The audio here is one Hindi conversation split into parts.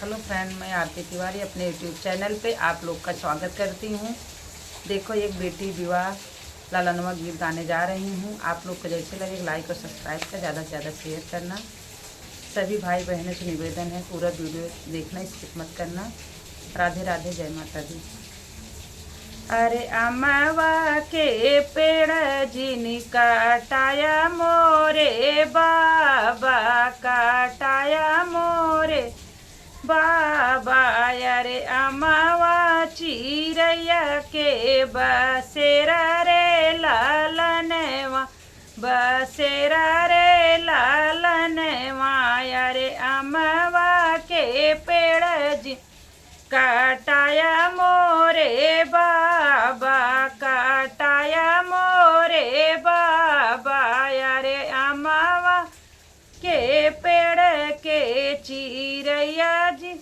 हेलो फ्रेंड, मैं आरती तिवारी अपने यूट्यूब चैनल पे आप लोग का स्वागत करती हूँ। देखो, एक बेटी विवाह लालनवा गीत गाने जा रही हूँ। आप लोग को जैसे लगे लाइक और सब्सक्राइब का ज़्यादा से ज़्यादा शेयर करना। सभी भाई बहनों से निवेदन है, पूरा वीडियो देखना, स्किप मत करना। राधे राधे, जय माता दी। अरे अमवा के पेड़ जिनी काटाया मोरे बाबा, काटाया मोरे बाबा। अरे अमवा चिरैया के बसेरा रे लालनवा, बसेरा रे लालनवा। अरे अमवा के पेड़ जी काटाया मोरे बाबा, काटाया मोरे बाबा। अरे अमवा के पेड़ के चिरैया जी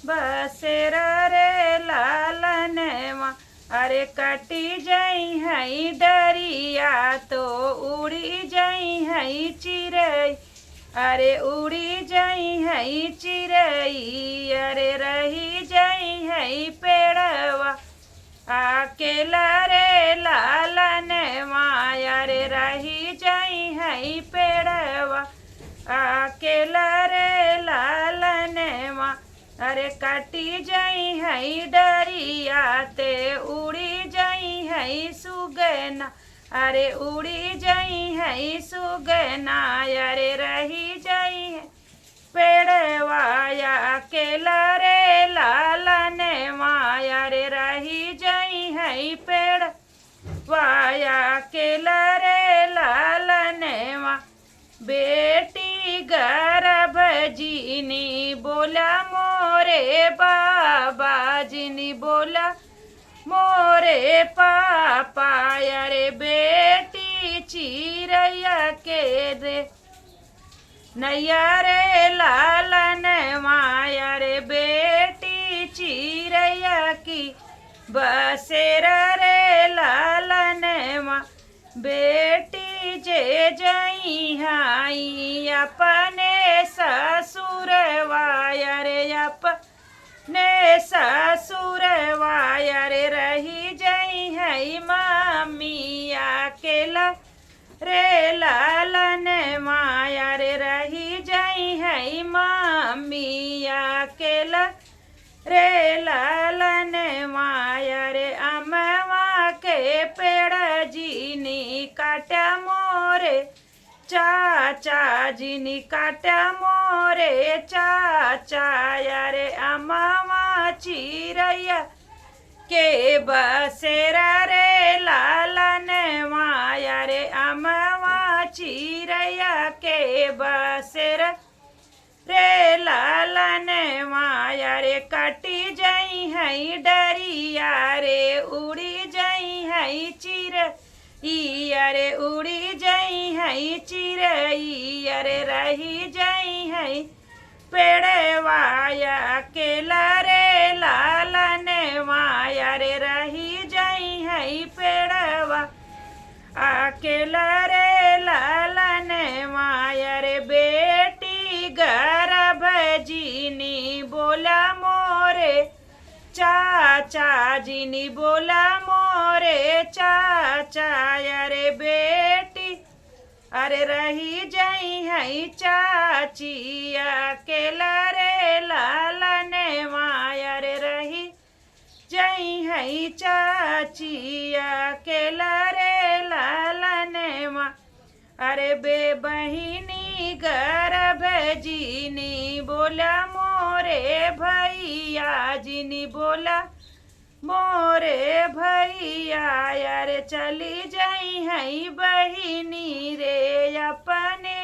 बसेरा रे लालनवा। अरे कटी जाई है डरिया तो उड़ी जाई है चिरई, अरे उड़ी जाई है चिरई। अरे रही जाई है पेड़वा अकेला रे लालनवा। अरे रही जाई है पेड़वा अकेला रे लालनवा। अरे कटी जाई है डरिया ते उड़ी जाई है सुगना, अरे उड़ी जाई है सुगना। अरे रही जाई है पेड़वा अकेला रे लालनवा। अरे रही जाई है पेड़वा अकेला रे लालनवा। बेटी गर्भ जीनी बोला मोरे बाबा, जिनी बोला मोरे पापा। अरे बेटी चिरैया के दे नैया रे लालनवा। अरे बेटी चिरैया की बसेरा रे लालनवा। बेटी जे जाई हाई अपने ससुरवा, अरे अपने ससुरवा। अरे रही जाई है मम्मी अकेला रे लालनवा। अरे रही जाई है मम्मी अकेला रे लालनवा। अरे अमवा के पेड़ जीनी काटा मोरे चाचा, जिनी काटा मोरे चाचा। अरे अमवा चिरैया के बसेरा रे लालनवा। अरे अमवा चिरैया के बसेरा रे लालनवा। अरे कटी जाई है डरिया रे उड़ी जाई है चिरई, अरे उड़ी जाई है चिरई। अरे रही जाई है पेड़वा अकेला रे लालनवा। अरे रही जाई है पेड़वा अकेला रे लालनवा। अरे बेटी गर्भ जीनी बोला मोरे चाचा, जिनी बोला मोरे चाचा। अरे बेटी अरे रही जाई है चाची अकेला रे लालनवा। अरे रही जाई है चाची अकेला रे लालनवा। अरे बे बहिनी गर्भ जीनी बोला मोरे भैया, जिनी बोला मोरे भैया। अरे चली जाई है बहिनी रे अपने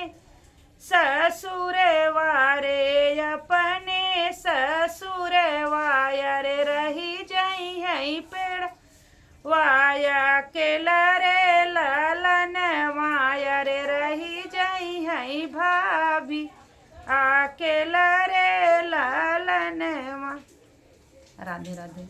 ससुरवा रे अपने ससुरवा। अरे रही जाई है पेड़ वाया केला रे लालनवा। अरे रही जाई है भाभी अकेला रे लालनवा। राधे राधे।